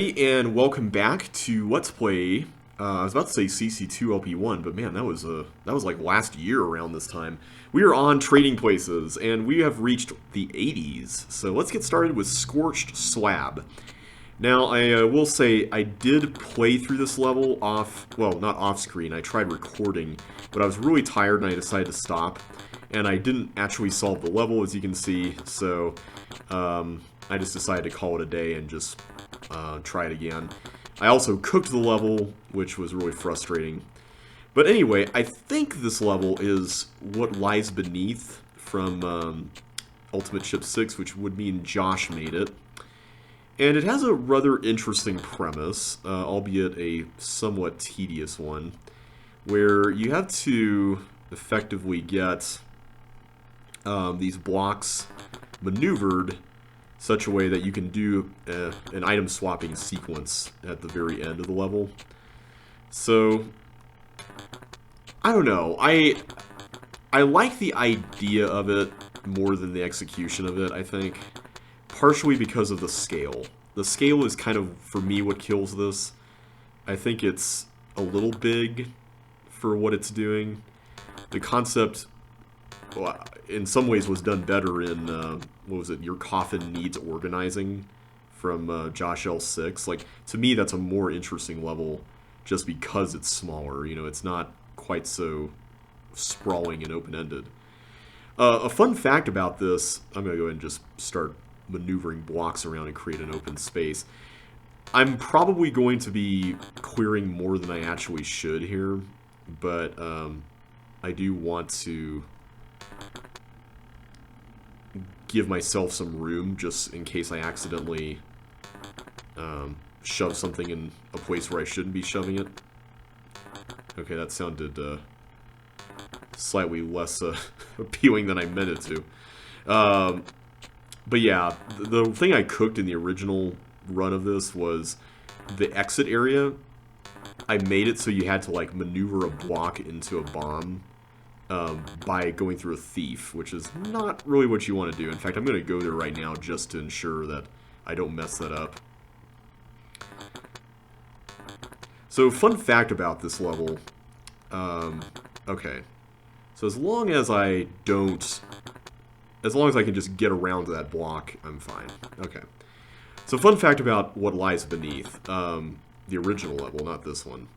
And welcome back to Let's Play. I was about to say CC2 LP1, but man, that was like last year around this time. We are on Trading Places, and we have reached the 80s. So let's get started with Scorched Slab. Now, I will say I did play through this level off, well, not off screen. I tried recording, but I was really tired and I decided to stop. And I didn't actually solve the level, as you can see, so I just decided to call it a day and just try it again. I also cooked the level, which was really frustrating. But anyway, I think this level is What Lies Beneath from Ultimate Ship 6, which would mean Josh made it. And it has a rather interesting premise, albeit a somewhat tedious one, where you have to effectively get these blocks maneuvered such a way that you can do an item swapping sequence at the very end of the level. So, I don't know. I like the idea of it more than the execution of it, I think. Partially because of the scale. The scale is kind of, for me, what kills this. I think it's a little big for what it's doing. The concept, well, in some ways, was done better in, what was it, Your Coffin Needs Organizing from Josh L6. Like, to me, that's a more interesting level just because it's smaller. You know, it's not quite so sprawling and open-ended. A fun fact about this, I'm going to go ahead and just start maneuvering blocks around and create an open space. I'm probably going to be clearing more than I actually should here, but I do want to give myself some room just in case I accidentally shove something in a place where I shouldn't be shoving it. Okay, that sounded slightly less appealing than I meant it to. But yeah, the thing I cooked in the original run of this was the exit area. I made it so you had to like maneuver a block into a bomb by going through a thief, which is not really what you want to do. In fact, I'm going to go there right now just to ensure that I don't mess that up. So, fun fact about this level. Okay. So as long as I can just get around to that block, I'm fine. Okay. So fun fact about What Lies Beneath, the original level, not this one.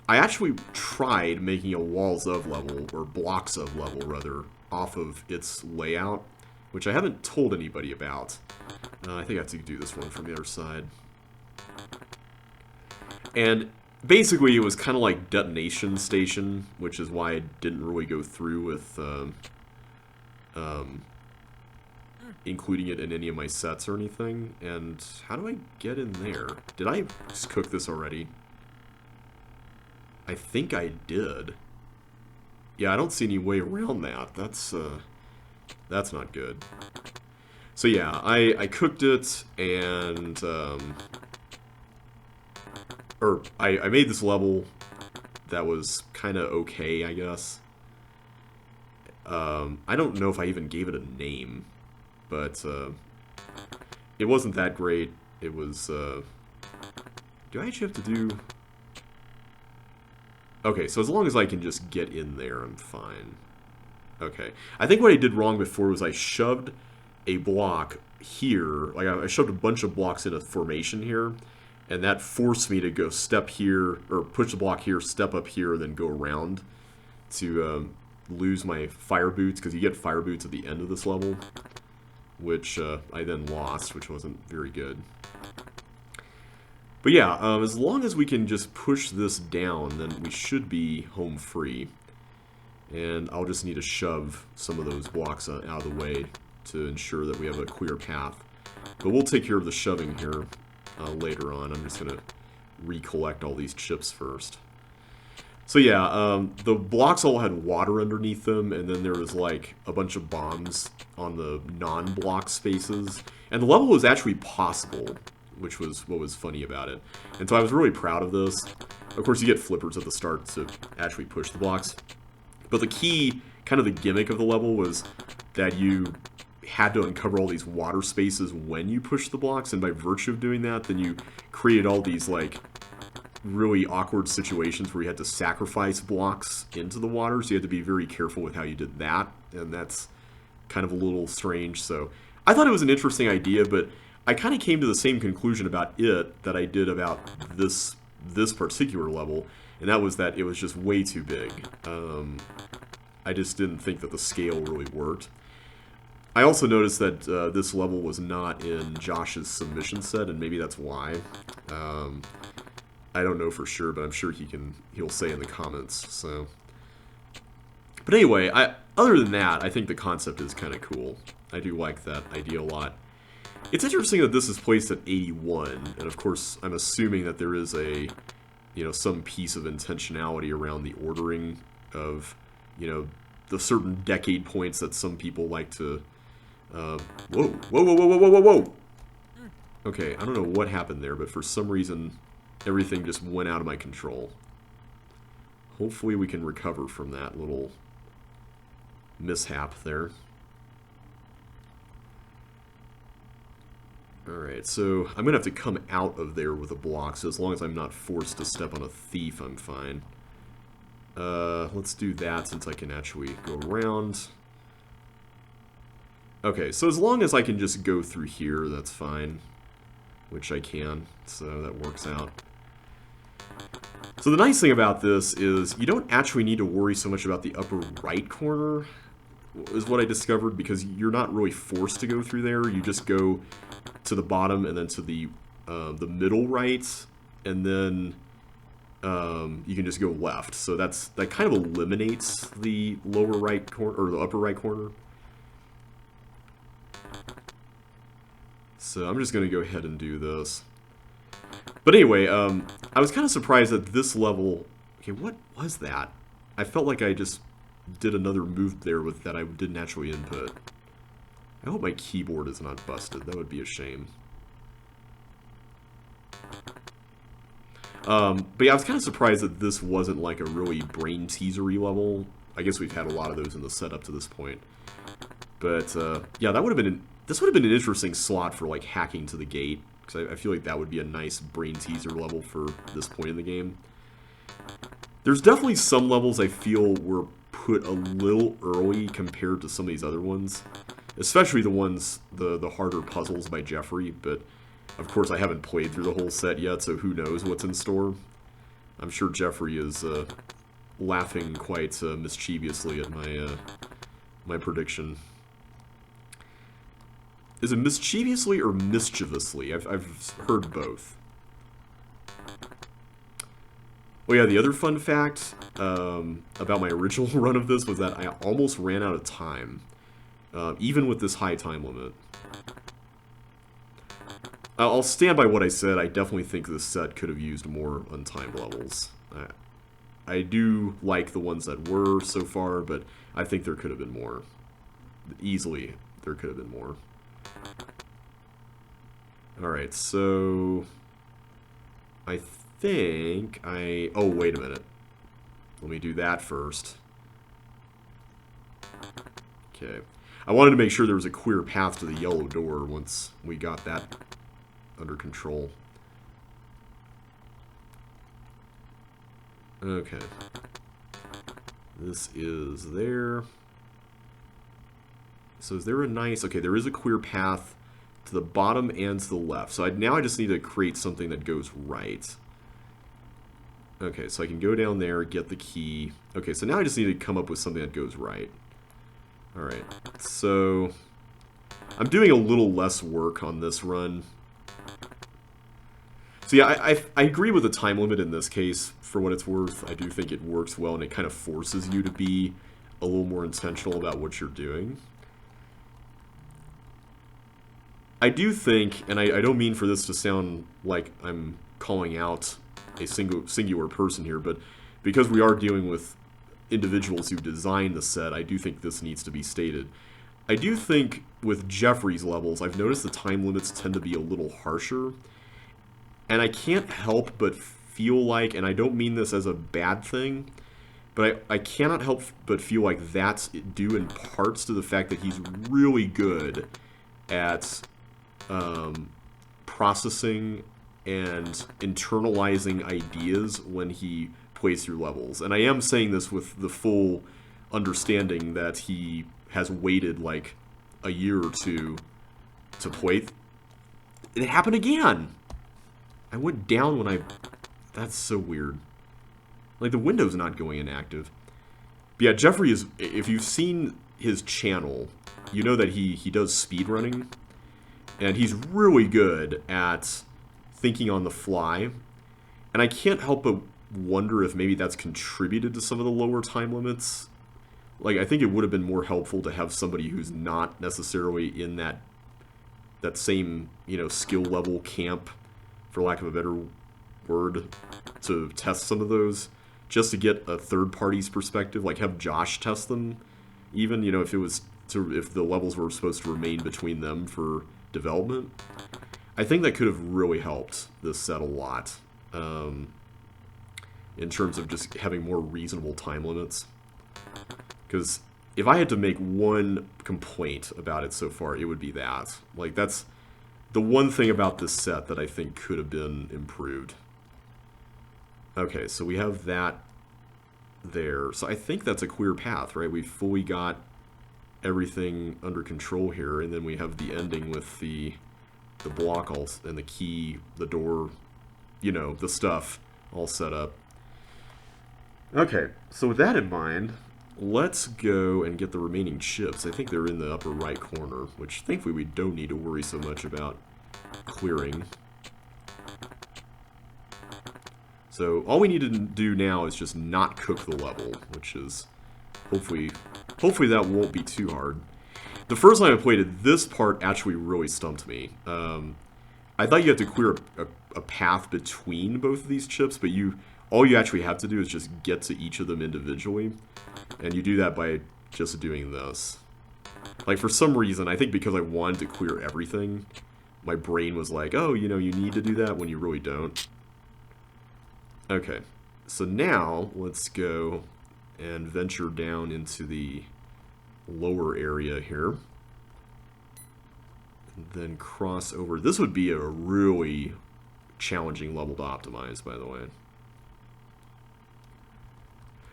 I actually tried making a walls of level, or blocks of level, rather, off of its layout, which I haven't told anybody about. I think I have to do this one from the other side. And basically, it was kind of like Detonation Station, which is why I didn't really go through with including it in any of my sets or anything. And how do I get in there? Did I just cook this already? I think I did. Yeah, I don't see any way around that. That's not good. So yeah, I cooked it, and I made this level that was kind of okay, I guess. I don't know if I even gave it a name, but it wasn't that great. It was, do I actually have to do... Okay, so as long as I can just get in there, I'm fine. Okay. I think what I did wrong before was I shoved a block here. Like, I shoved a bunch of blocks in a formation here, and that forced me to go step here, or push the block here, step up here, and then go around to lose my fire boots, because you get fire boots at the end of this level, which I then lost, which wasn't very good. But yeah, as long as we can just push this down, then we should be home free. And I'll just need to shove some of those blocks out of the way to ensure that we have a clear path. But we'll take care of the shoving here later on. I'm just going to recollect all these chips first. So yeah, the blocks all had water underneath them, and then there was like a bunch of bombs on the non-block spaces. And the level was actually possible, which was what was funny about it. And so I was really proud of this. Of course, you get flippers at the start to actually push the blocks. But the key, kind of the gimmick of the level, was that you had to uncover all these water spaces when you push the blocks, and by virtue of doing that, then you created all these, like, really awkward situations where you had to sacrifice blocks into the water, so you had to be very careful with how you did that, and that's kind of a little strange. So I thought it was an interesting idea, but I kind of came to the same conclusion about it that I did about this particular level, and that was that it was just way too big. I just didn't think that the scale really worked. I also noticed that this level was not in Josh's submission set, and maybe that's why. I don't know for sure, but I'm sure he'll say in the comments. So, but anyway, other than that, I think the concept is kind of cool. I do like that idea a lot. It's interesting that this is placed at 81, and of course, I'm assuming that there is some piece of intentionality around the ordering of, the certain decade points that some people like to. Whoa, whoa, whoa, whoa, whoa, whoa, whoa, whoa! Okay, I don't know what happened there, but for some reason, everything just went out of my control. Hopefully we can recover from that little mishap there. Alright, so I'm going to have to come out of there with a block, so as long as I'm not forced to step on a thief, I'm fine. Let's do that since I can actually go around. Okay, so as long as I can just go through here, that's fine. Which I can, so that works out. So the nice thing about this is you don't actually need to worry so much about the upper right corner, is what I discovered, because you're not really forced to go through there. You just go to the bottom and then to the middle right, and then you can just go left. So that kind of eliminates the lower right corner, or the upper right corner. So I'm just going to go ahead and do this. But anyway, I was kind of surprised that this level... Okay, what was that? I felt like I just did another move there with that I didn't actually input. I hope my keyboard is not busted. That would be a shame. But yeah, I was kind of surprised that this wasn't like a really brain teasery level. I guess we've had a lot of those in the setup to this point. But yeah, that would have been this would have been an interesting slot for like hacking to the gate, because I feel like that would be a nice brain teaser level for this point in the game. There's definitely some levels I feel were put a little early compared to some of these other ones, especially the ones, the harder puzzles by Jeffrey, but of course I haven't played through the whole set yet, so who knows what's in store. I'm sure Jeffrey is laughing quite mischievously at my prediction. Is it mischievously or mischievously? I've heard both. Oh yeah, the other fun fact about my original run of this was that I almost ran out of time, even with this high time limit. I'll stand by what I said. I definitely think this set could have used more untimed levels. I do like the ones that were so far, but I think there could have been more. Easily, there could have been more. Alright, so I think oh, wait a minute. Let me do that first. Okay. I wanted to make sure there was a clear path to the yellow door once we got that under control. Okay. This is there. So is there a nice... Okay, there is a clear path to the bottom and to the left. So now I just need to create something that goes right. Okay, so I can go down there, get the key. Okay, so now I just need to come up with something that goes right. Alright, so I'm doing a little less work on this run. So yeah, I agree with the time limit in this case, for what it's worth. I do think it works well, and it kind of forces you to be a little more intentional about what you're doing. I do think, and I don't mean for this to sound like I'm calling out a singular person here, but because we are dealing with individuals who designed the set, I do think this needs to be stated. I do think with Jeffrey's levels, I've noticed the time limits tend to be a little harsher, and I can't help but feel like, and I don't mean this as a bad thing, But I cannot help but feel like that's due in parts to the fact that he's really good at processing and internalizing ideas when he plays through levels. And I am saying this with the full understanding that he has waited like a year or two to play. It happened again! I went down when I... That's so weird. Like, the window's not going inactive. But yeah, Jeffrey is... If you've seen his channel, you know that he does speedrunning. And he's really good at thinking on the fly. And I can't help but wonder if maybe that's contributed to some of the lower time limits. Like, I think it would have been more helpful to have somebody who's not necessarily in that same, you know, skill level camp, for lack of a better word, to test some of those, just to get a third party's perspective. Like, have Josh test them, even, you know, if the levels were supposed to remain between them for development. I think that could have really helped this set a lot, in terms of just having more reasonable time limits. Because if I had to make one complaint about it so far, it would be that. Like, that's the one thing about this set that I think could have been improved. Okay, so we have that there. So I think that's a clear path, right? We've fully got everything under control here, and then we have the ending with the block all, and the key, the door, you know, the stuff all set up. Okay, so with that in mind, let's go and get the remaining chips. I think they're in the upper right corner, which thankfully we don't need to worry so much about clearing. So all we need to do now is just not cook the level, which is hopefully that won't be too hard. The first time I played it, this part actually really stumped me. I thought you had to clear a path between both of these chips, but all you actually have to do is just get to each of them individually. And you do that by just doing this. Like, for some reason, I think because I wanted to clear everything, my brain was like, oh, you know, you need to do that when you really don't. Okay, so now let's go and venture down into the lower area here. And then cross over. This would be a really challenging level to optimize, by the way.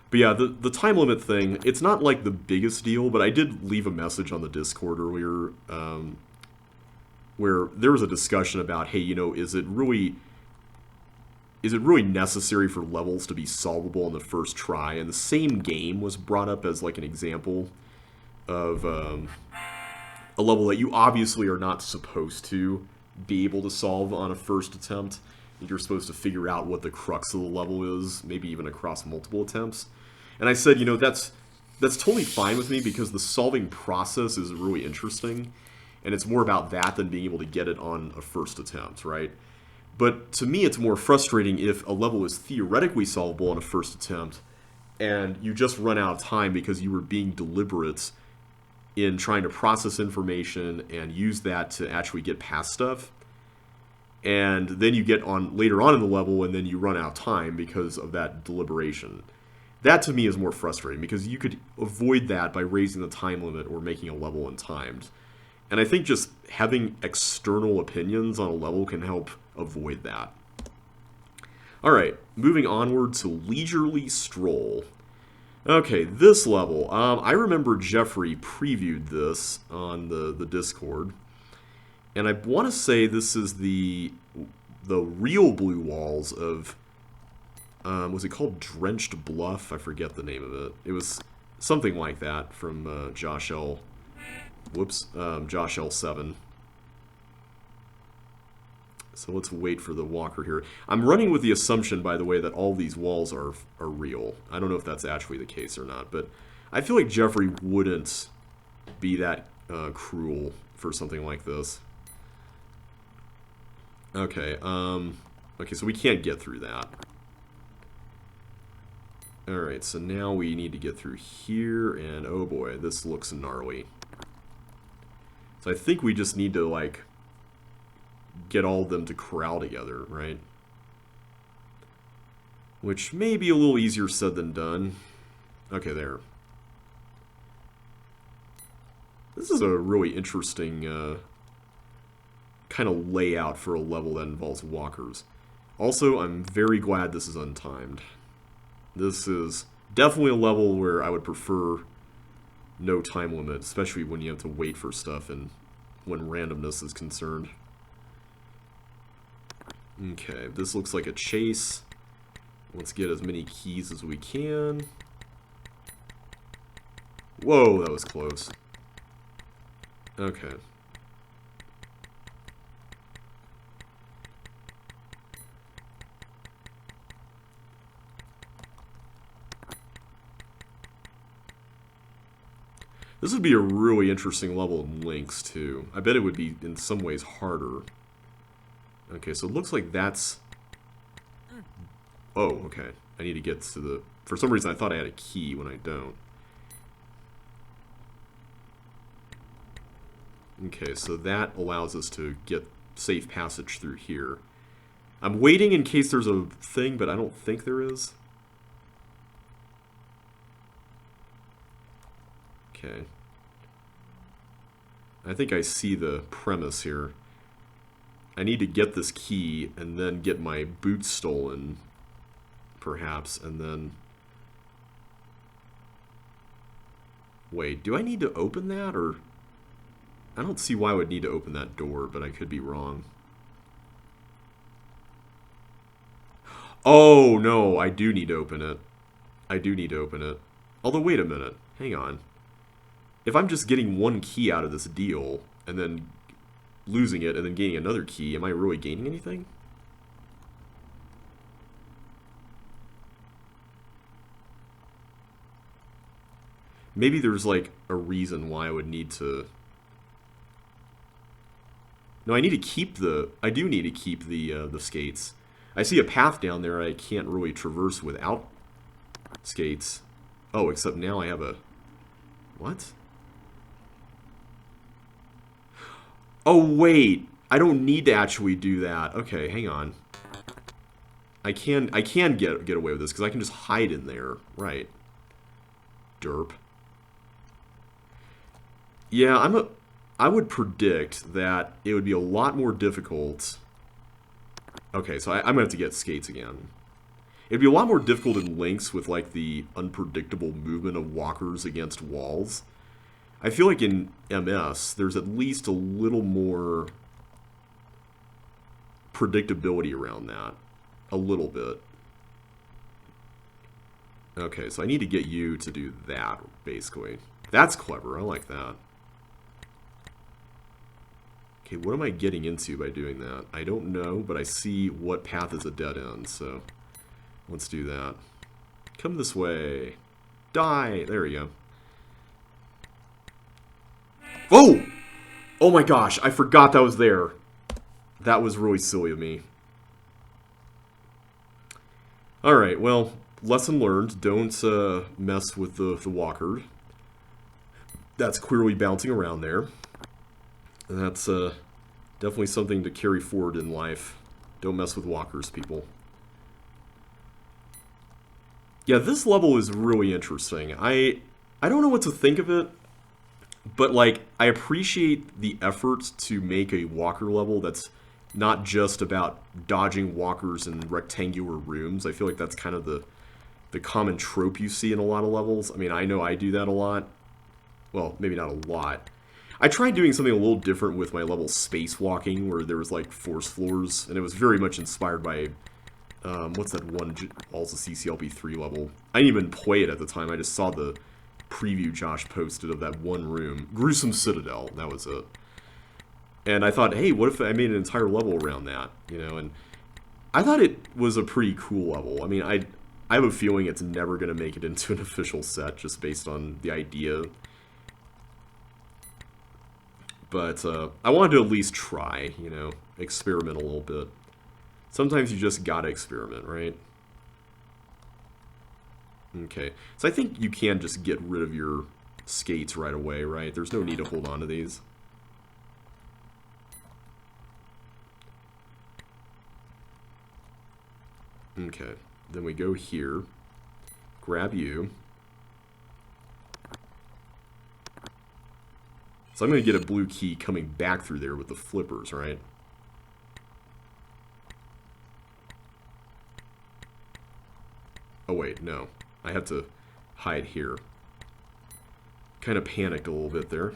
But yeah, the time limit thing, it's not like the biggest deal, but I did leave a message on the Discord earlier where there was a discussion about, hey, you know, is it really necessary for levels to be solvable on the first try? And the same game was brought up as like an example of a level that you obviously are not supposed to be able to solve on a first attempt. You're supposed to figure out what the crux of the level is, maybe even across multiple attempts. And I said, you know, that's totally fine with me because the solving process is really interesting, and it's more about that than being able to get it on a first attempt, right? But to me, it's more frustrating if a level is theoretically solvable on a first attempt, and you just run out of time because you were being deliberate in trying to process information and use that to actually get past stuff. And then you get on later on in the level, and then you run out of time because of that deliberation. That, to me, is more frustrating, because you could avoid that by raising the time limit or making a level untimed. And I think just having external opinions on a level can help avoid that. Alright, moving onward to Leisurely Stroll. Okay, this level. I remember Jeffrey previewed this on the Discord. And I want to say this is the real blue walls of... was it called Drenched Bluff? I forget the name of it. It was something like that from Josh L. Josh L7. So let's wait for the walker here. I'm running with the assumption, by the way, that all these walls are real. I don't know if that's actually the case or not, but I feel like Jeffrey wouldn't be that cruel for something like this. Okay, okay, so we can't get through that. Alright, so now we need to get through here, and oh boy, this looks gnarly. So I think we just need to, like, get all of them to corral together, right? Which may be a little easier said than done. Okay, there. This is a really interesting kind of layout for a level that involves walkers. Also, I'm very glad this is untimed. This is definitely a level where I would prefer no time limit, especially when you have to wait for stuff and when randomness is concerned. Okay, this looks like a chase. Let's get as many keys as we can. Whoa, that was close. Okay. This would be a really interesting level in links, too. I bet it would be, in some ways, harder. Okay, so it looks like that's... Oh, okay. I need to get to the... For some reason, I thought I had a key when I don't. Okay, so that allows us to get safe passage through here. I'm waiting in case there's a thing, but I don't think there is. Okay. I think I see the premise here. I need to get this key and then get my boots stolen, perhaps, and then... Wait, do I need to open that, or... I don't see why I would need to open that door, but I could be wrong. Oh, no, I do need to open it. I do need to open it. Although, wait a minute. Hang on. If I'm just getting one key out of this deal, and then losing it, and then gaining another key, am I really gaining anything? Maybe there's, like, a reason why I would need to... No, I need to keep the... I do need to keep the skates. I see a path down there I can't really traverse without skates. Oh, except now I have a... What? Oh, wait. I don't need to actually do that. Okay, hang on. I can get away with this, because I can just hide in there. Right. Derp. Yeah, I would predict that it would be a lot more difficult... Okay, so I'm going to have to get skates again. It'd be a lot more difficult in links with, like, the unpredictable movement of walkers against walls. I feel like in MS, there's at least a little more predictability around that. A little bit. Okay, so I need to get you to do that, basically. That's clever. I like that. Okay, what am I getting into by doing that? I don't know, but I see what path is a dead end, so let's do that. Come this way. Die! There we go. Oh! Oh my gosh, I forgot that was there. That was really silly of me. Alright, well, lesson learned. Don't mess with the walker. That's clearly bouncing around there. And that's definitely something to carry forward in life. Don't mess with walkers, people. Yeah, this level is really interesting. I don't know what to think of it, but like I appreciate the effort to make a walker level that's not just about dodging walkers in rectangular rooms. I feel like that's kind of the common trope you see in a lot of levels. I mean, I know I do that a lot. Well, maybe not a lot. I tried doing something a little different with my level Spacewalking, where there was like force floors, and it was very much inspired by, what's that one, also CCLP3 level? I didn't even play it at the time, I just saw the preview Josh posted of that one room. Gruesome Citadel, that was it. And I thought, hey, what if I made an entire level around that, you know, and I thought it was a pretty cool level. I mean, I have a feeling it's never going to make it into an official set, just based on the idea. But I wanted to at least try, you know, experiment a little bit. Sometimes you just gotta experiment, right? Okay, so I think you can just get rid of your skates right away, right? There's no need to hold on to these. Okay, then we go here, grab you, So I'm going to get a blue key coming back through there with the flippers, right? Oh wait, no. I have to hide here. Kind of panicked a little bit there.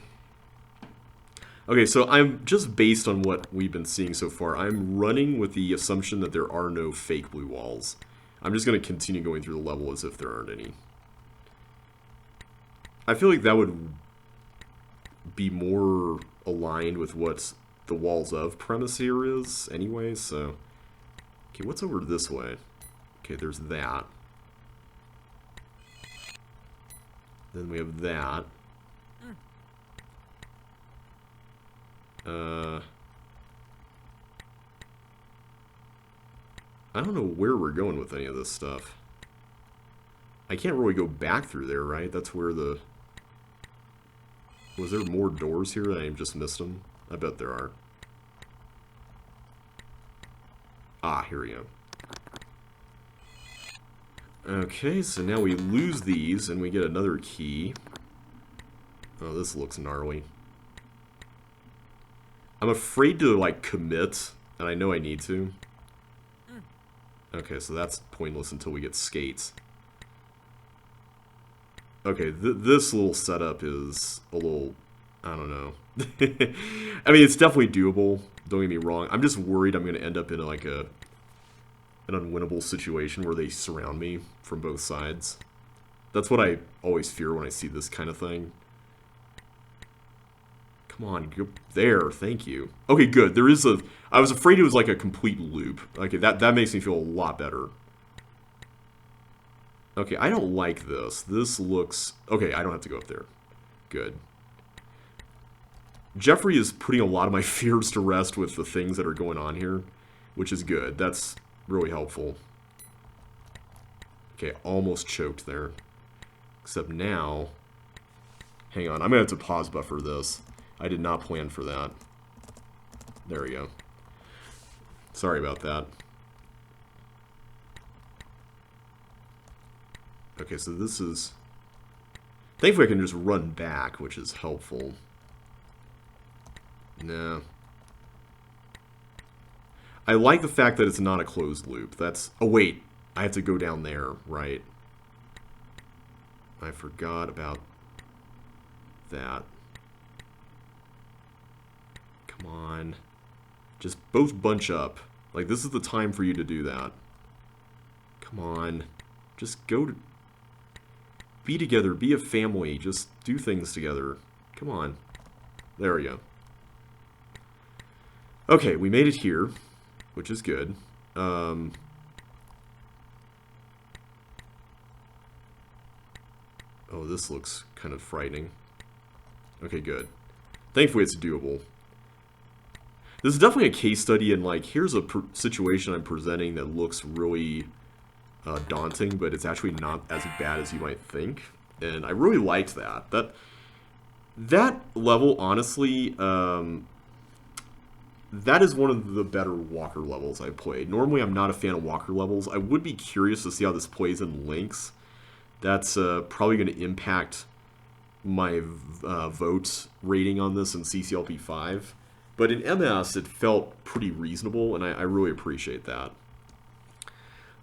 Okay, so I'm just based on what we've been seeing so far, I'm running with the assumption that there are no fake blue walls. I'm just going to continue going through the level as if there aren't any. I feel like that would be more aligned with what the walls of premise here is anyway, so... Okay, what's over this way? Okay, there's that. Then we have that. I don't know where we're going with any of this stuff. I can't really go back through there, right? That's where the... Was there more doors here? I just missed them. I bet there are. Ah, here we go. Okay, so now we lose these, and we get another key. Oh, this looks gnarly. I'm afraid to, like, commit, and I know I need to. Okay, so that's pointless until we get skates. Okay, this little setup is a little... I don't know. I mean, it's definitely doable. Don't get me wrong. I'm just worried I'm going to end up in, like, an unwinnable situation where they surround me from both sides. That's what I always fear when I see this kind of thing. Come on, go there. Thank you. Okay, good. There is a... I was afraid it was like a complete loop. Okay, that makes me feel a lot better. Okay, I don't like this. This looks... Okay, I don't have to go up there. Good. Jeffrey is putting a lot of my fears to rest with the things that are going on here, which is good. That's really helpful. Okay, almost choked there. Except now... Hang on, I'm going to have to pause buffer this. I did not plan for that. There we go. Sorry about that. Okay, so this is... Thankfully I can just run back, which is helpful. No. I like the fact that it's not a closed loop. That's... Oh, wait. I have to go down there, right? I forgot about that. Come on. Just both bunch up. Like, this is the time for you to do that. Come on. Just go to... Be together. Be a family. Just do things together. Come on. There we go. Okay, we made it here, which is good. Oh, this looks kind of frightening. Okay, good. Thankfully, it's doable. This is definitely a case study in, like, here's a situation I'm presenting that looks really daunting, but it's actually not as bad as you might think. And I really liked that. That level, honestly, that is one of the better Walker levels I've played. Normally, I'm not a fan of Walker levels. I would be curious to see how this plays in Lynx. That's probably going to impact my vote rating on this in CCLP 5. But in MS, it felt pretty reasonable, and I really appreciate that.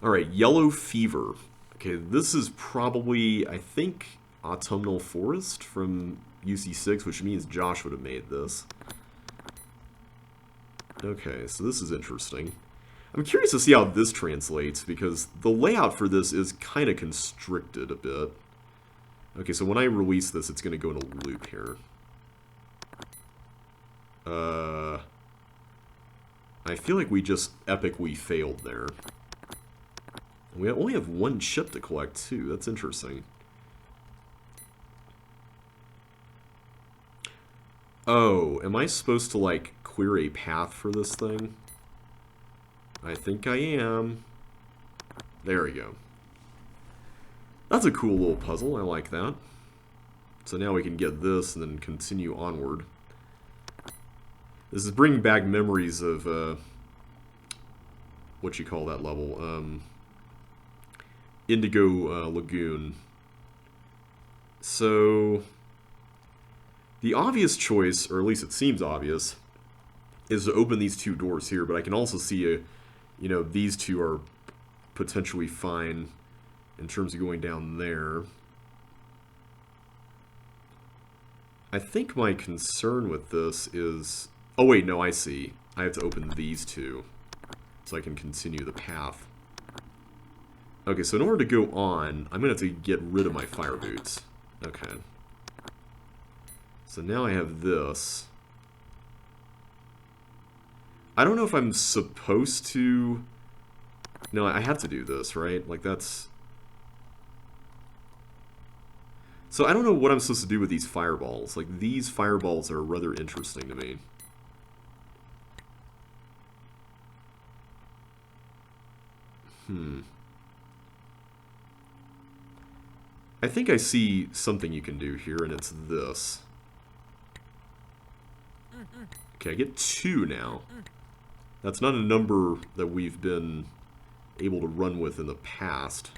Alright, Yellow Fever. Okay, this is probably, I think, Autumnal Forest from UC6, which means Josh would have made this. Okay, so this is interesting. I'm curious to see how this translates, because the layout for this is kind of constricted a bit. Okay, so when I release this, it's going to go in a loop here. I feel like we just epically failed there. We only have one chip to collect, too. That's interesting. Oh, am I supposed to, like, clear a path for this thing? I think I am. There we go. That's a cool little puzzle. I like that. So now we can get this and then continue onward. This is bringing back memories of, what you call that level? Indigo Lagoon. So, The obvious choice, or at least it seems obvious, is to open these two doors here, but I can also see these two are potentially fine in terms of going down there. I think my concern with this is... Oh wait, no, I see. I have to open these two so I can continue the path. Okay, so in order to go on, I'm going to have to get rid of my fire boots. Okay. So now I have this. I don't know if I'm supposed to... No, I have to do this, right? Like, that's... So I don't know what I'm supposed to do with these fireballs. Like, these fireballs are rather interesting to me. I think I see something you can do here, and it's this. Okay, I get 2 now. That's not a number that we've been able to run with in the past.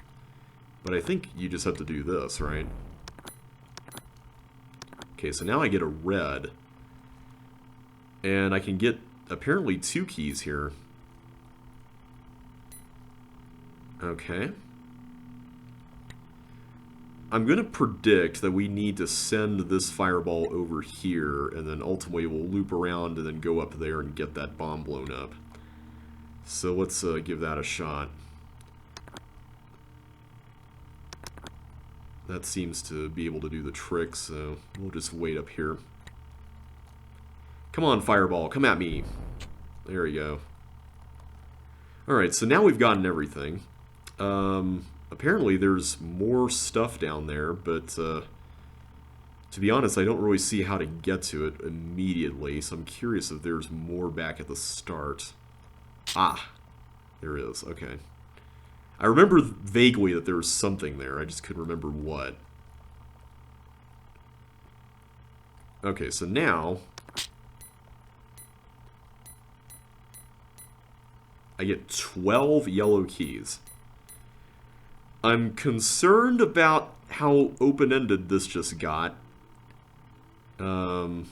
But I think you just have to do this, right? Okay, so now I get a red. And I can get, apparently, 2 keys here. Okay. I'm going to predict that we need to send this fireball over here, and then ultimately we'll loop around and then go up there and get that bomb blown up. So let's give that a shot. That seems to be able to do the trick, so we'll just wait up here. Come on, fireball, come at me. There we go. Alright, so now we've gotten everything. Apparently there's more stuff down there, but to be honest, I don't really see how to get to it immediately, so I'm curious if there's more back at the start. Ah, there is, okay. I remember vaguely that there was something there, I just couldn't remember what. Okay, so now I get 12 yellow keys. I'm concerned about how open-ended this just got. I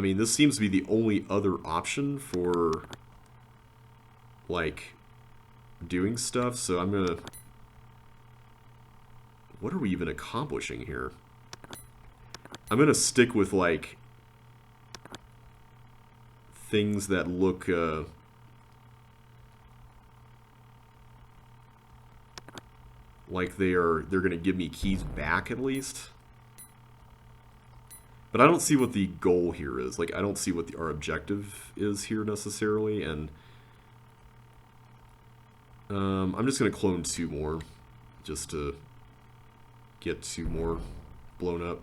mean, this seems to be the only other option for, like, doing stuff, so I'm gonna... What are we even accomplishing here? I'm gonna stick with, like, things that look, like they're gonna give me keys back at least. But I don't see what the goal here is. Like, I don't see what our objective is here necessarily, and I'm just gonna clone 2 more just to get 2 more blown up.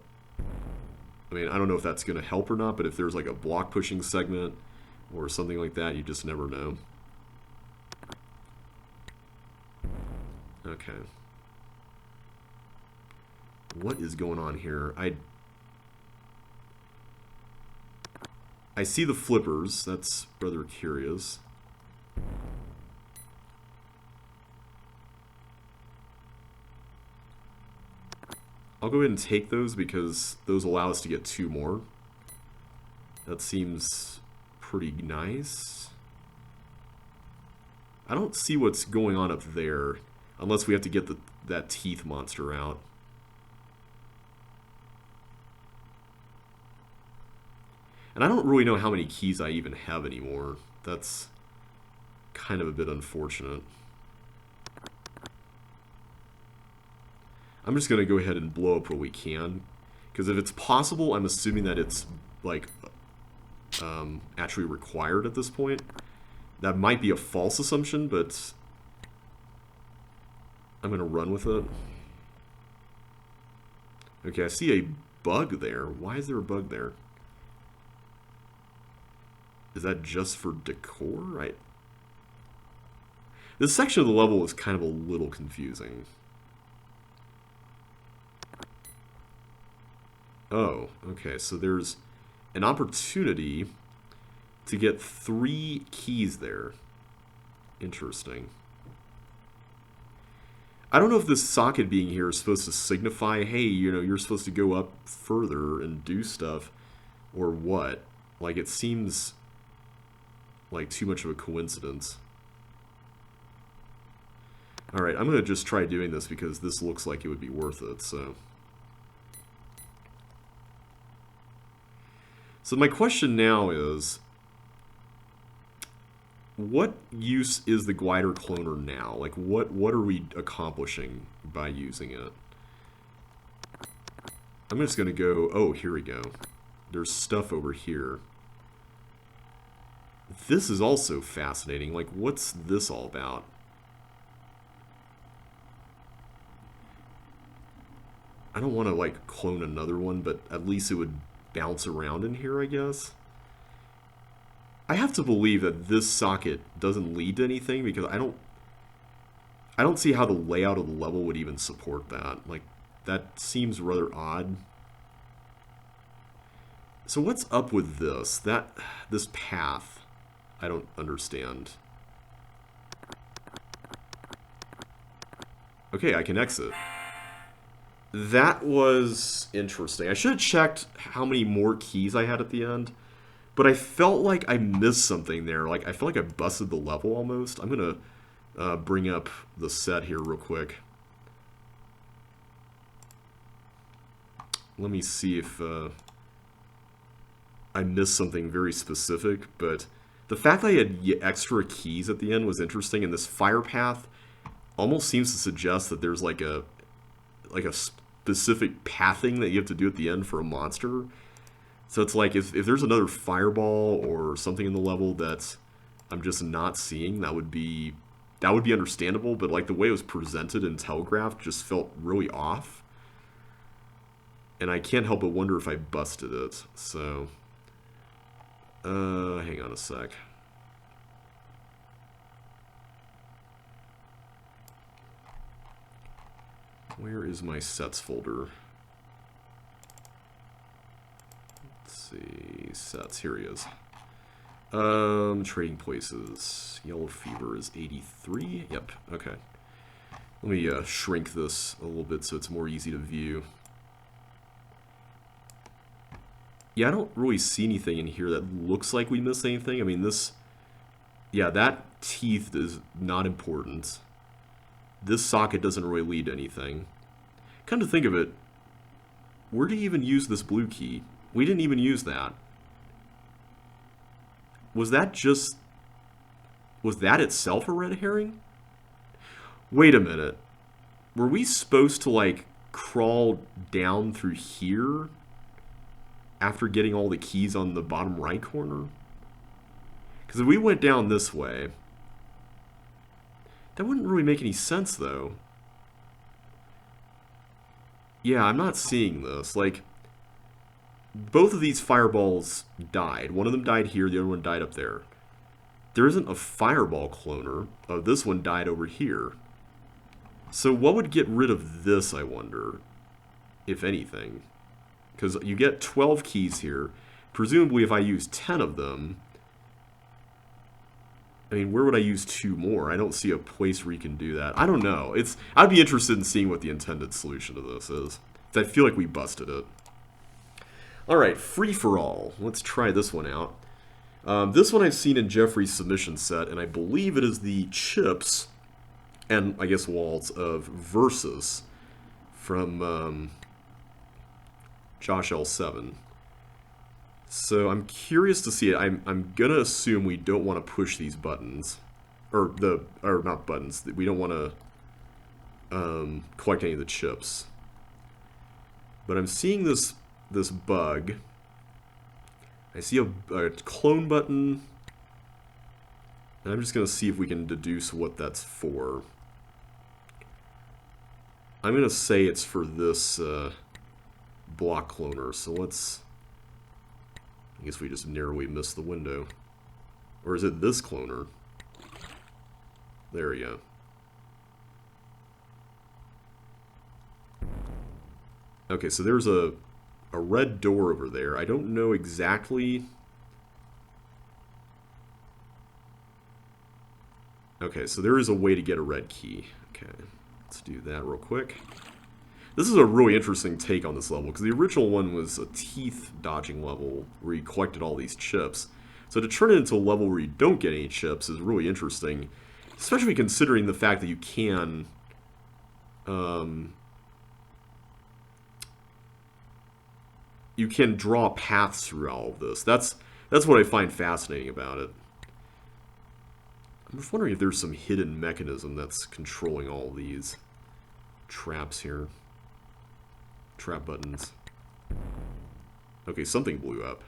I mean, I don't know if that's gonna help or not, but if there's like a block pushing segment or something like that, you just never know. Okay. What is going on here? I see the flippers. That's rather curious. I'll go ahead and take those because those allow us to get 2 more. That seems pretty nice. I don't see what's going on up there unless we have to get that teeth monster out. And I don't really know how many keys I even have anymore. That's kind of a bit unfortunate. I'm just going to go ahead and blow up what we can. Because if it's possible, I'm assuming that it's, like, actually required at this point. That might be a false assumption, but I'm going to run with it. Okay, I see a bug there. Why is there a bug there? Is that just for decor? Right. This section of the level is kind of a little confusing. Oh, okay, so there's an opportunity to get 3 keys there. Interesting. I don't know if this socket being here is supposed to signify, hey, you know, you're supposed to go up further and do stuff, or what. Like, it seems like too much of a coincidence. Alright, I'm going to just try doing this because this looks like it would be worth it, so... So my question now is, what use is the glider cloner now? Like, what are we accomplishing by using it? I'm just going to go... Oh, here we go. There's stuff over here. This is also fascinating. Like, what's this all about? I don't want to, like, clone another one, but at least it would bounce around in here, I guess. I have to believe that this socket doesn't lead to anything because I don't see how the layout of the level would even support that. Like, that seems rather odd. So what's up with this? This path, I don't understand. Okay, I can exit. That was interesting. I should have checked how many more keys I had at the end. But I felt like I missed something there. Like, I felt like I busted the level almost. I'm going to bring up the set here real quick. Let me see if I missed something very specific. But the fact that I had extra keys at the end was interesting. And this fire path almost seems to suggest that there's like a specific pathing that you have to do at the end for a monster. So it's like, if there's another fireball or something in the level that I'm just not seeing, that would be understandable, but like the way it was presented and telegraphed just felt really off. And I can't help but wonder if I busted it. So, hang on a sec. Where is my sets folder? See, sets, here he is. Trading places. Yellow fever is 83. Yep, okay. Let me shrink this a little bit so it's more easy to view. Yeah, I don't really see anything in here that looks like we missed anything. I mean, this... Yeah, that teeth is not important. This socket doesn't really lead to anything. Come to think of it, where do you even use this blue key? We didn't even use that. Was that itself a red herring? Wait a minute. Were we supposed to, like, crawl down through here after getting all the keys on the bottom right corner? Because if we went down this way, that wouldn't really make any sense, though. Yeah, I'm not seeing this. Like, both of these fireballs died. One of them died here, the other one died up there. There isn't a fireball cloner. Oh, this one died over here. So what would get rid of this, I wonder, if anything? Because you get 12 keys here. Presumably, if I use 10 of them... I mean, where would I use 2 more? I don't see a place where you can do that. I don't know. I'd be interested in seeing what the intended solution to this is. I feel like we busted it. Alright, free-for-all. Let's try this one out. This one I've seen in Jeffrey's submission set, and I believe it is the chips, and I guess walls, of Versus from Josh L7. So I'm curious to see it. I'm gonna assume we don't want to push these buttons, or not buttons. We don't want to collect any of the chips. But I'm seeing this bug. I see a clone button, and I'm just gonna see if we can deduce what that's for. I'm gonna say it's for this block cloner. So let's. I guess we just narrowly missed the window. Or is it this cloner? There we go. Okay, so there's a red door over there. I don't know exactly... Okay, so there is a way to get a red key. Okay. Let's do that real quick. This is a really interesting take on this level, because the original one was a teeth dodging level where you collected all these chips. So to turn it into a level where you don't get any chips is really interesting, especially considering the fact that you can draw paths through all of this. That's what I find fascinating about it. I'm just wondering if there's some hidden mechanism that's controlling all these traps here. Trap buttons. Okay, something blew up.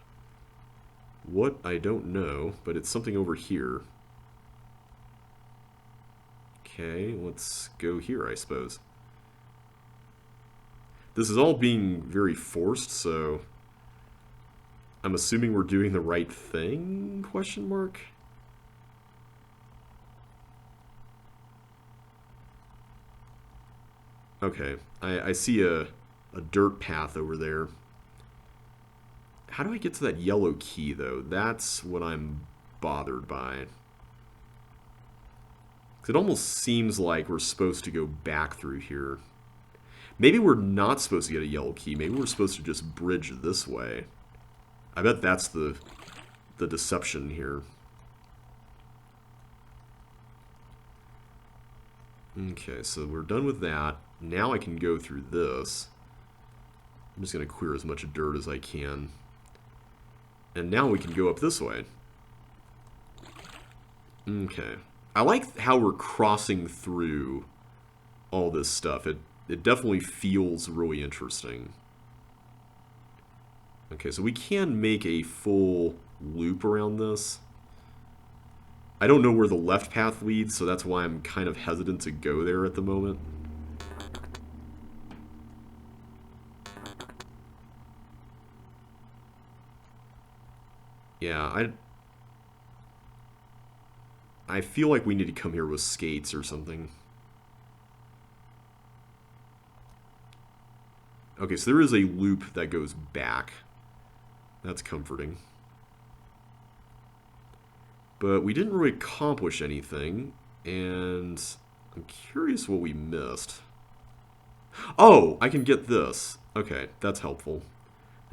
What? I don't know, but it's something over here. Okay, let's go here, I suppose. This is all being very forced, so I'm assuming we're doing the right thing? Question mark? Okay, I see a dirt path over there. How do I get to that yellow key, though? That's what I'm bothered by. 'Cause it almost seems like we're supposed to go back through here. Maybe we're not supposed to get a yellow key. Maybe we're supposed to just bridge this way. I bet that's the deception here. Okay, so we're done with that. Now I can go through this. I'm just going to clear as much dirt as I can. And now we can go up this way. Okay. I like how we're crossing through all this stuff. It definitely feels really interesting. Okay, so we can make a full loop around this. I don't know where the left path leads, so that's why I'm kind of hesitant to go there at the moment. Yeah, I feel like we need to come here with skates or something. Okay, so there is a loop that goes back. That's comforting. But we didn't really accomplish anything, and I'm curious what we missed. Oh, I can get this. Okay, that's helpful.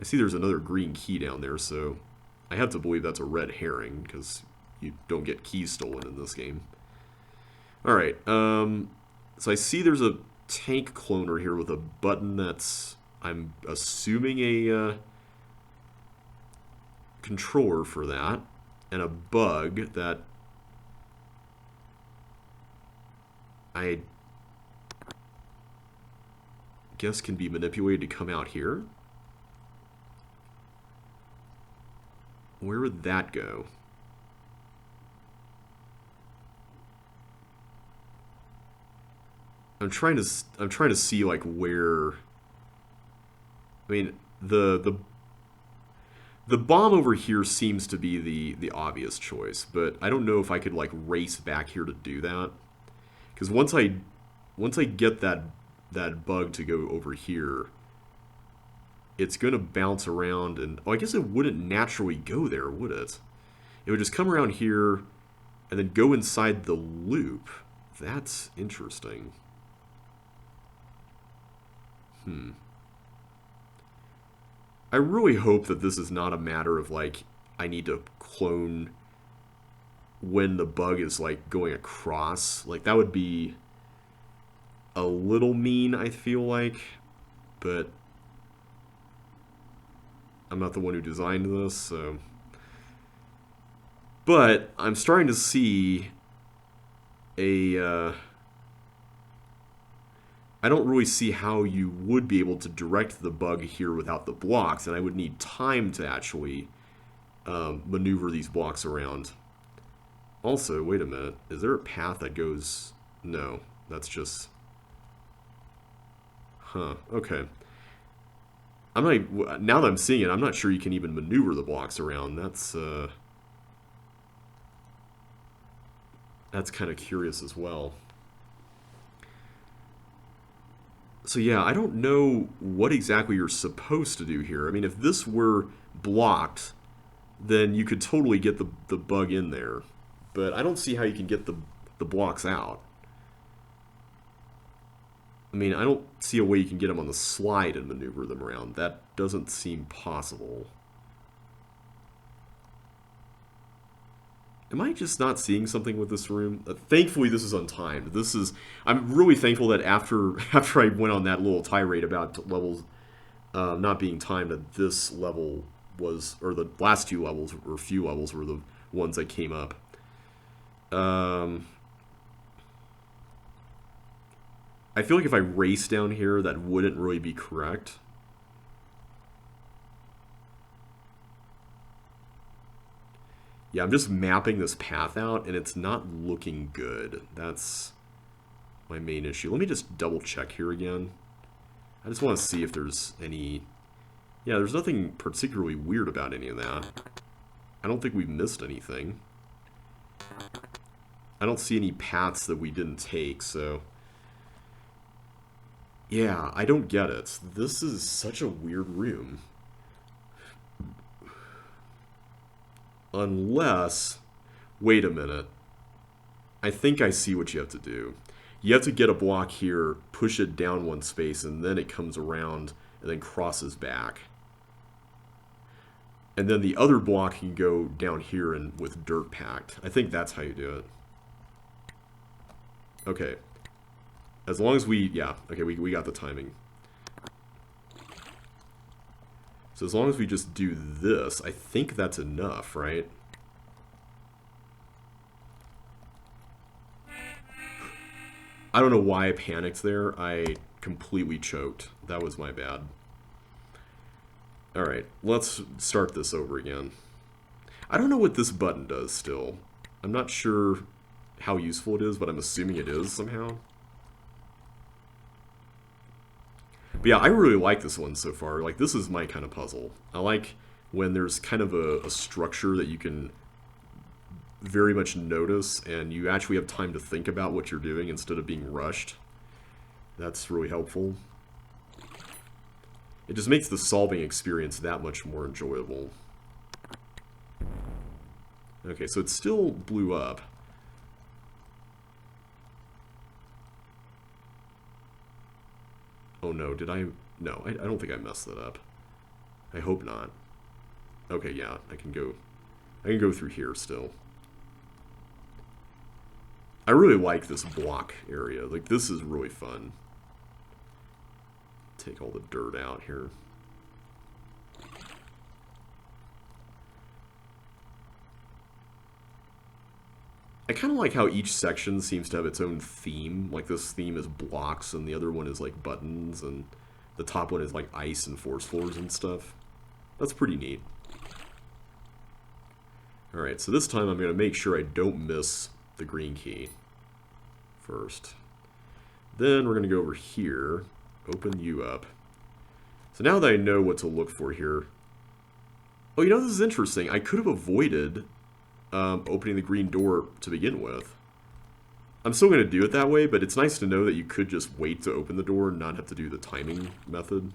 I see there's another green key down there, so I have to believe that's a red herring, because you don't get keys stolen in this game. Alright, so I see there's a tank cloner here with a button that's, I'm assuming, a controller for that, and a bug that I guess can be manipulated to come out here. Where would that go? I'm trying to see like where. I mean, the bomb over here seems to be the obvious choice, but I don't know if I could like race back here to do that. Because once I get that bug to go over here, it's gonna bounce around, and oh, I guess it wouldn't naturally go there, would it? It would just come around here and then go inside the loop. That's interesting. I really hope that this is not a matter of like I need to clone when the bug is like going across. Like that would be a little mean, I feel like, but I'm not the one who designed this, so. But I'm starting to see a I don't really see how you would be able to direct the bug here without the blocks, and I would need time to actually maneuver these blocks around. Also, wait a minute, is there a path that goes... No, that's just... Huh, okay. I'm not... Now that I'm seeing it, I'm not sure you can even maneuver the blocks around. That's kind of curious as well. So yeah, I don't know what exactly you're supposed to do here. I mean, if this were blocked, then you could totally get the bug in there. But I don't see how you can get the blocks out. I mean, I don't see a way you can get them on the slide and maneuver them around. That doesn't seem possible. Am I just not seeing something with this room? Thankfully, this is untimed. I'm really thankful that after I went on that little tirade about levels not being timed, that this level was, or the last two levels, or few levels, were the ones that came up. I feel like if I race down here, that wouldn't really be correct. Yeah, I'm just mapping this path out, and it's not looking good. That's my main issue. Let me just double check here again. I just want to see if there's any... Yeah, there's nothing particularly weird about any of that. I don't think we've missed anything. I don't see any paths that we didn't take, so... Yeah, I don't get it. This is such a weird room. Unless... Wait a minute. I think I see what you have to do. You have to get a block here, push it down one space, and then it comes around and then crosses back. And then the other block can go down here and with dirt packed. I think that's how you do it. Okay. As long as we... Yeah, okay, we got the timing. So as long as we just do this, I think that's enough, right? I don't know why I panicked there. I completely choked. That was my bad. Alright, let's start this over again. I don't know what this button does still. I'm not sure how useful it is, but I'm assuming it is somehow. But yeah, I really like this one so far. Like, this is my kind of puzzle. I like when there's kind of a structure that you can very much notice, and you actually have time to think about what you're doing instead of being rushed. That's really helpful. It just makes the solving experience that much more enjoyable. Okay, so it still blew up. Oh no, did I... No, I don't think I messed that up. I hope not. Okay, yeah, I can go through here still. I really like this block area. Like, this is really fun. Take all the dirt out here. I kind of like how each section seems to have its own theme. Like, this theme is blocks, and the other one is, like, buttons, and the top one is, like, ice and force floors and stuff. That's pretty neat. Alright, so this time I'm going to make sure I don't miss the green key first. Then we're going to go over here, open you up. So now that I know what to look for here... Oh, you know, this is interesting. I could have avoided opening the green door to begin with. I'm still going to do it that way, but it's nice to know that you could just wait to open the door and not have to do the timing method.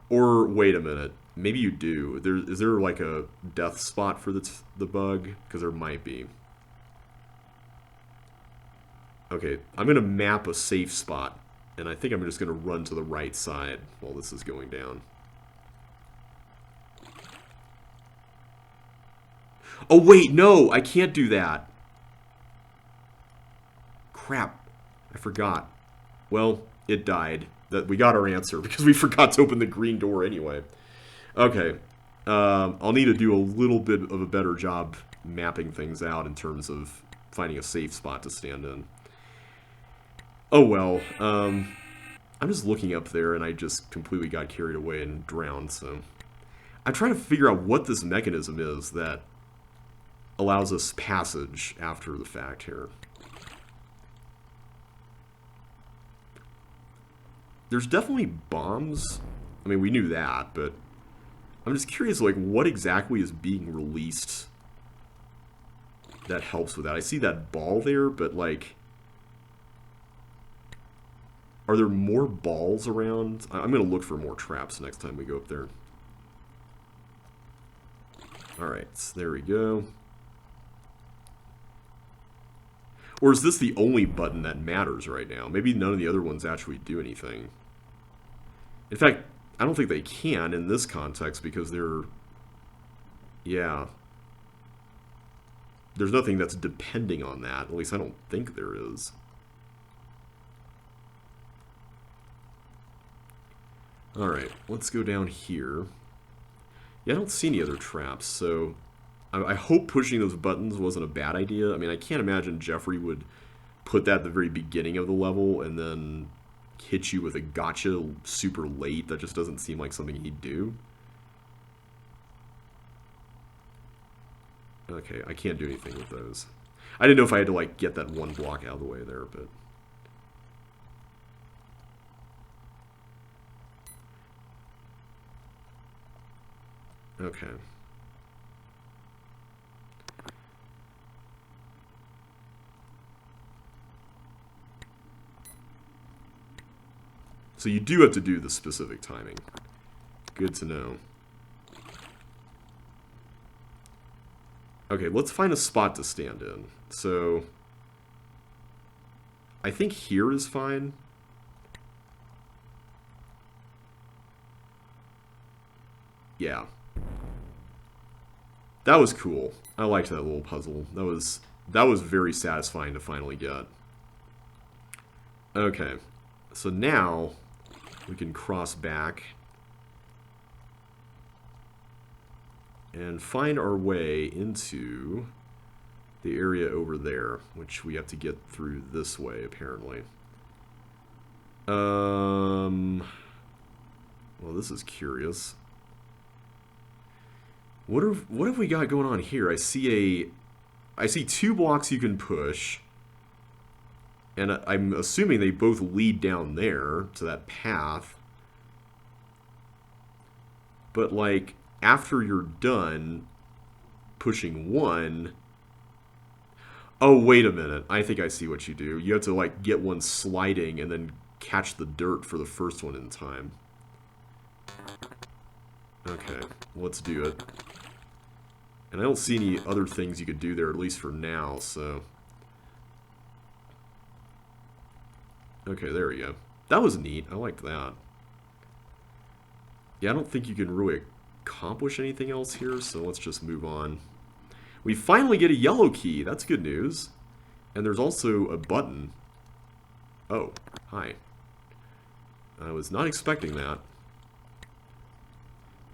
Or, wait a minute. Maybe you do. Is there like a death spot for the bug? Because there might be. Okay, I'm going to map a safe spot, and I think I'm just going to run to the right side while this is going down. Oh wait, no! I can't do that! Crap. I forgot. Well, it died. We got our answer, because we forgot to open the green door anyway. Okay. I'll need to do a little bit of a better job mapping things out in terms of finding a safe spot to stand in. Oh well. I'm just looking up there, and I just completely got carried away and drowned, so... I'm trying to figure out what this mechanism is that allows us passage after the fact here. There's definitely bombs. I mean, we knew that, but I'm just curious, like, what exactly is being released that helps with that? I see that ball there, but, like, are there more balls around? I'm going to look for more traps next time we go up there. Alright, so there we go. Or is this the only button that matters right now? Maybe none of the other ones actually do anything. In fact, I don't think they can in this context because they're... Yeah. There's nothing that's depending on that. At least I don't think there is. Alright, let's go down here. Yeah, I don't see any other traps, so... I hope pushing those buttons wasn't a bad idea. I mean, I can't imagine Jeffrey would put that at the very beginning of the level and then hit you with a gotcha super late. That just doesn't seem like something he'd do. Okay, I can't do anything with those. I didn't know if I had to, like, get that one block out of the way there, but... Okay. So you do have to do the specific timing. Good to know. Okay, let's find a spot to stand in. So, I think here is fine. Yeah. That was cool. I liked that little puzzle. That was very satisfying to finally get. Okay. So now we can cross back and find our way into the area over there, which we have to get through this way, apparently. Well, this is curious. What have we got going on here? I see 2 blocks you can push, and I'm assuming they both lead down there to that path. But like after you're done pushing one, oh wait a minute, I think I see what you do. You have to like get one sliding and then catch the dirt for the first one in time. Okay, let's do it. And I don't see any other things you could do there, at least for now, so... Okay, there we go. That was neat. I liked that. Yeah, I don't think you can really accomplish anything else here, so let's just move on. We finally get a yellow key. That's good news. And there's also a button. Oh, hi. I was not expecting that.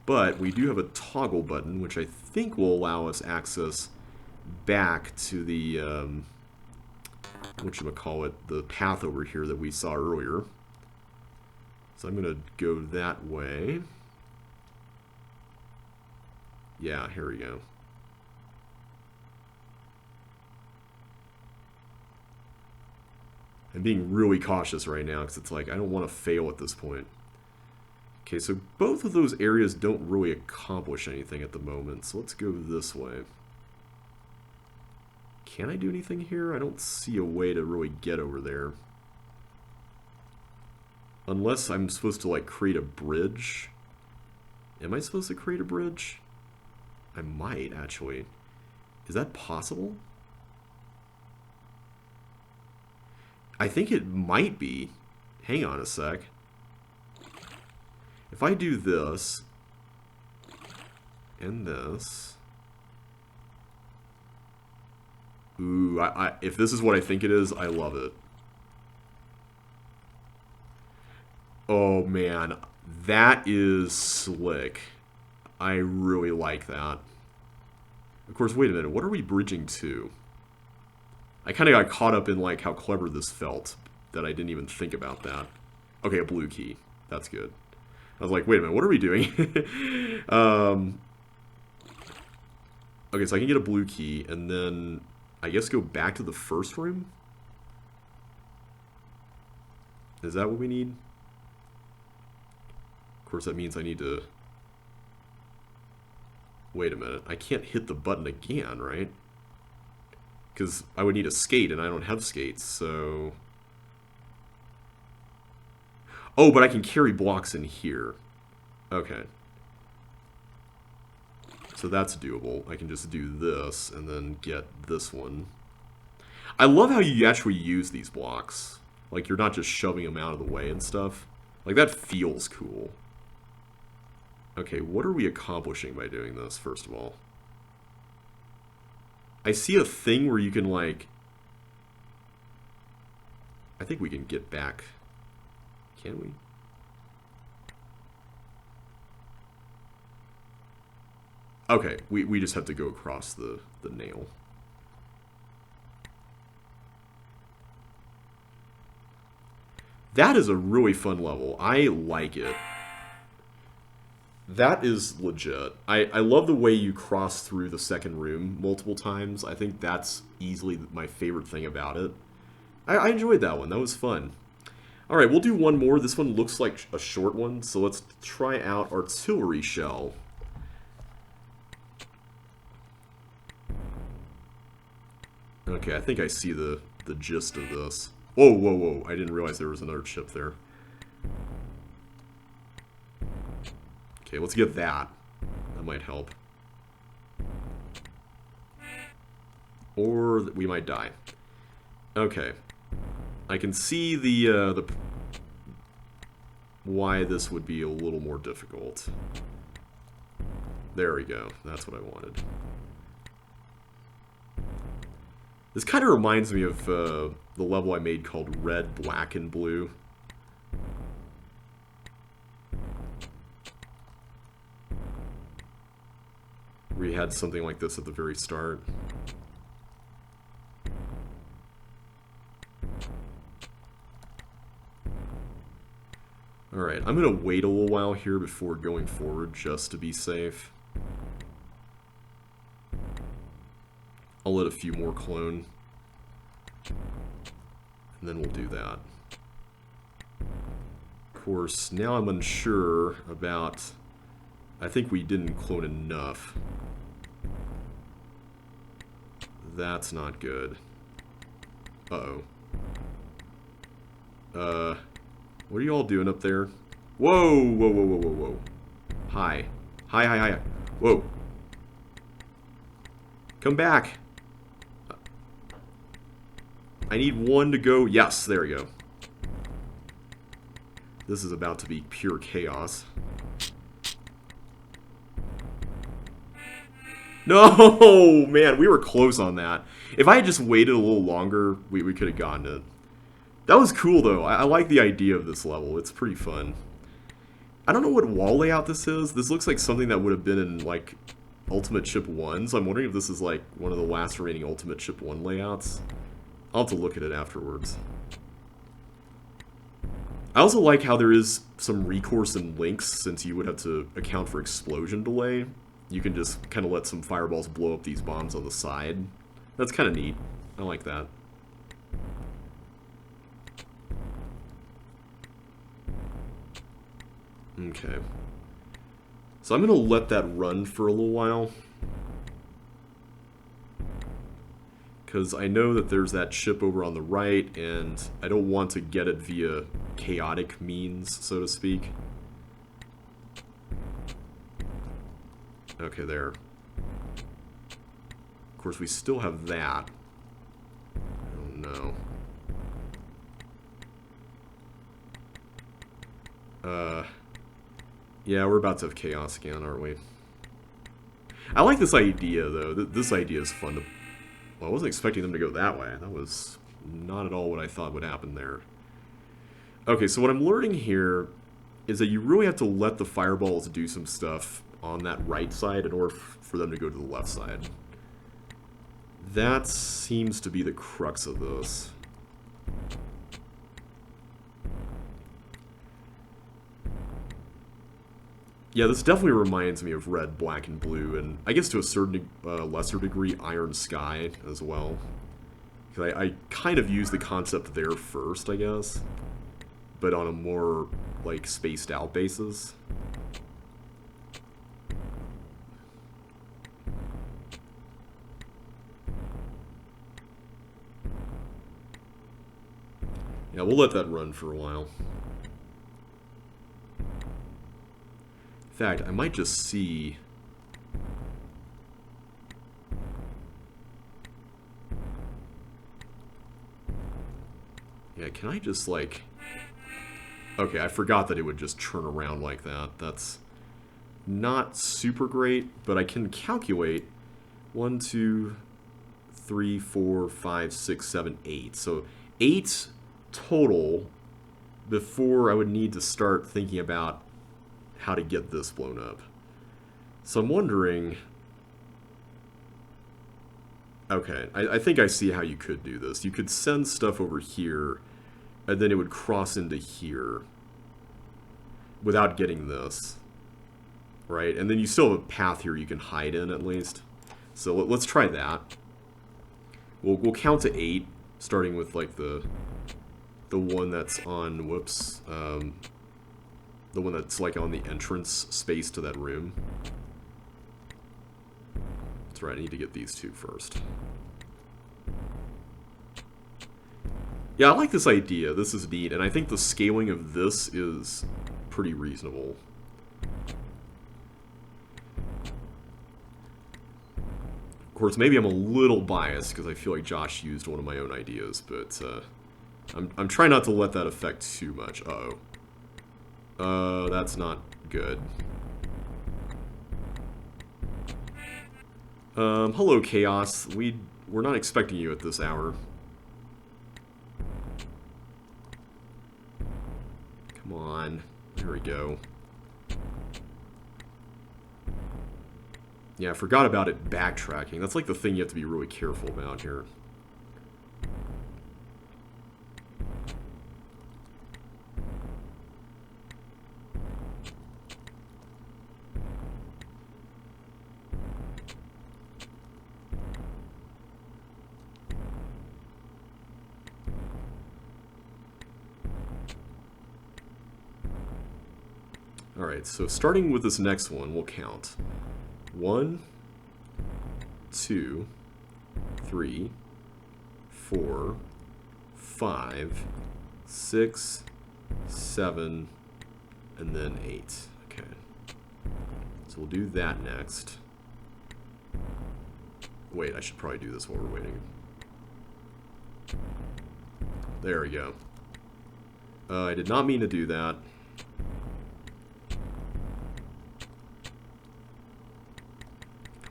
But we do have a toggle button, which I think will allow us access back to the, whatchamacallit, the path over here that we saw earlier. So I'm going to go that way. Yeah, here we go. I'm being really cautious right now because it's like I don't want to fail at this point. Okay, so both of those areas don't really accomplish anything at the moment, so let's go this way. Can I do anything here? I don't see a way to really get over there. Unless I'm supposed to, like, create a bridge. Am I supposed to create a bridge? I might, actually. Is that possible? I think it might be. Hang on a sec. If I do this, and this... Ooh, if this is what I think it is, I love it. Oh man, that is slick. I really like that. Of course, wait a minute, what are we bridging to? I kind of got caught up in like how clever this felt, that I didn't even think about that. Okay, a blue key. That's good. I was like, wait a minute, what are we doing? Okay, so I can get a blue key, and then I guess go back to the first room? Is that what we need? Of course, that means I need to... Wait a minute, I can't hit the button again, right? Because I would need a skate, and I don't have skates, so... Oh, but I can carry blocks in here. Okay. So that's doable. I can just do this, and then get this one. I love how you actually use these blocks. Like, you're not just shoving them out of the way and stuff. Like, that feels cool. Okay, what are we accomplishing by doing this, first of all? I see a thing where you can, like... I think we can get back. Can we? Okay, we just have to go across the nail. That is a really fun level. I like it. That is legit. I love the way you cross through the second room multiple times. I think that's easily my favorite thing about it. I enjoyed that one. That was fun. Alright, we'll do one more. This one looks like a short one, so let's try out Artillery Shell. Okay, I think I see the gist of this. Whoa, whoa, whoa. I didn't realize there was another chip there. Okay, let's get that. That might help. Or we might die. Okay. I can see the why this would be a little more difficult. There we go. That's what I wanted. This kind of reminds me of the level I made called Red, Black, and Blue. We had something like this at the very start. Alright, I'm going to wait a little while here before going forward just to be safe. I'll let a few more clone. And then we'll do that. Of course, now I'm unsure about... I think we didn't clone enough. That's not good. Uh-oh. What are you all doing up there? Whoa, whoa, whoa, whoa, whoa, whoa. Hi. Hi, hi, hi. Whoa. Come back. I need one to go. Yes, there we go. This is about to be pure chaos. No, man, we were close on that. If I had just waited a little longer, we could have gotten it. That was cool, though. I like the idea of this level. It's pretty fun. I don't know what wall layout this is. This looks like something that would have been in, like, Ultimate Chip 1. So I'm wondering if this is, like, one of the last remaining Ultimate Chip 1 layouts. I'll have to look at it afterwards. I also like how there is some recourse in links, since you would have to account for explosion delay. You can just kind of let some fireballs blow up these bombs on the side. That's kind of neat. I like that. Okay. So I'm going to let that run for a little while. Because I know that there's that chip over on the right, and I don't want to get it via chaotic means, so to speak. Okay, there. Of course, we still have that. Oh, no. Yeah, we're about to have chaos again, aren't we? I like this idea, though. This idea is fun to... Well, I wasn't expecting them to go that way. That was not at all what I thought would happen there. Okay, so what I'm learning here is that you really have to let the fireballs do some stuff on that right side in order for them to go to the left side. That seems to be the crux of this. Yeah, this definitely reminds me of Red, Black, and Blue, and I guess to a certain lesser degree, Iron Sky as well. Because I kind of used the concept there first, I guess, but on a more, like, spaced out basis. Yeah, we'll let that run for a while. In fact, I might just see... Yeah, can I just, like... Okay, I forgot that it would just turn around like that. That's not super great, but I can calculate 1, 2, 3, 4, 5, 6, 7, 8. So 8 total before I would need to start thinking about how to get this blown up. So I'm wondering... Okay, I think I see how you could do this. You could send stuff over here, and then it would cross into here without getting this, right? And then you still have a path here you can hide in at least. So let's try that. We'll count to 8, starting with like the one that's on, whoops, the one that's like on the entrance space to that room. That's right, I need to get these two first. Yeah, I like this idea. This is neat, and I think the scaling of this is pretty reasonable. Of course, maybe I'm a little biased because I feel like Josh used one of my own ideas, but I'm trying not to let that affect too much. Uh-oh. That's not good. Hello, Chaos. We're not expecting you at this hour. Come on. There we go. Yeah, I forgot about it backtracking. That's like the thing you have to be really careful about here. Alright, so starting with this next one, we'll count. 1, 2, 3, 4, 5, 6, 7, and then 8. Okay. So we'll do that next. Wait, I should probably do this while we're waiting. There we go. I did not mean to do that.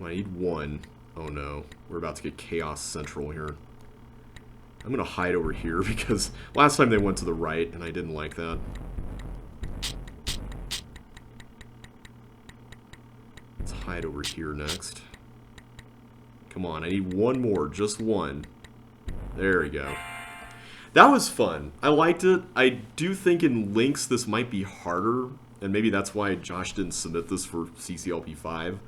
I need 1. Oh no, we're about to get Chaos Central here. I'm gonna hide over here because last time they went to the right and I didn't like that. Let's hide over here next. Come on, I need 1 more, just 1. There we go. That was fun. I liked it. I do think in links this might be harder, and maybe that's why Josh didn't submit this for CCLP 5.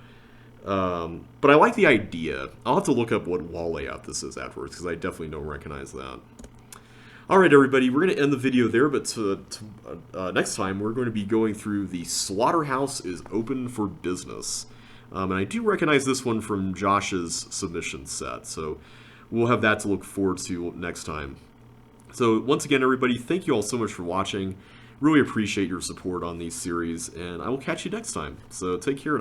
But I like the idea. I'll have to look up what wall layout this is afterwards, because I definitely don't recognize that. Alright everybody, we're going to end the video there, but next time we're going to be going through the Slaughterhouse is Open for Business. And I do recognize this one from Josh's submission set, so we'll have that to look forward to next time. So once again everybody, thank you all so much for watching. Really appreciate your support on these series, and I will catch you next time. So take care now.